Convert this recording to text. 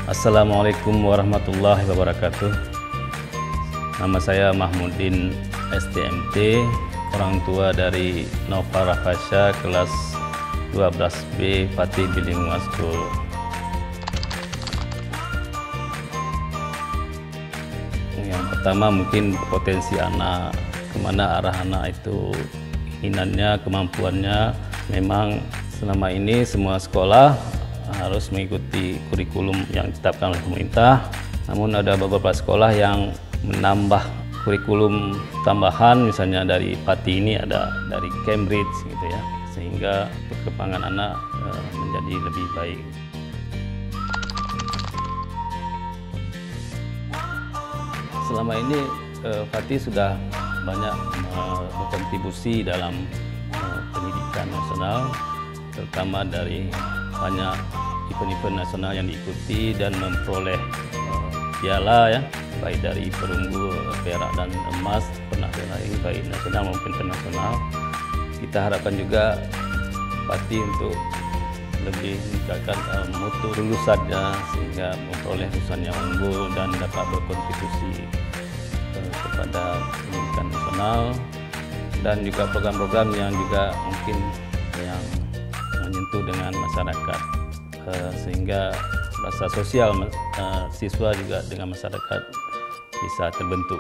Assalamualaikum warahmatullahi wabarakatuh. Nama saya Mahmudin STMT, orang tua dari Nova Rafasha kelas 12B Fatih Bilingual School. Yang pertama mungkin potensi anak, kemana arah anak itu, keinginannya, kemampuannya. Memang selama ini semua sekolah harus mengikuti kurikulum yang ditetapkan oleh pemerintah. Namun ada beberapa sekolah yang menambah kurikulum tambahan, misalnya dari Pati ini ada dari Cambridge gitu ya, sehingga perkembangan anak menjadi lebih baik. Selama ini Pati sudah banyak berkontribusi dalam pendidikan nasional, terutama dari banyak event-event nasional yang diikuti dan memperoleh piala ya, baik dari perunggu, perak dan emas, pernah diraih baik nasional maupun internasional. Kita harapkan juga Pati untuk lebih meningkatkan mutu lulusannya sehingga memperoleh lulusan yang unggul dan dapat berkontribusi kepada pendidikan nasional, dan juga program-program yang juga mungkin yang menyentuh dengan masyarakat, sehingga rasa sosial siswa juga dengan masyarakat bisa terbentuk.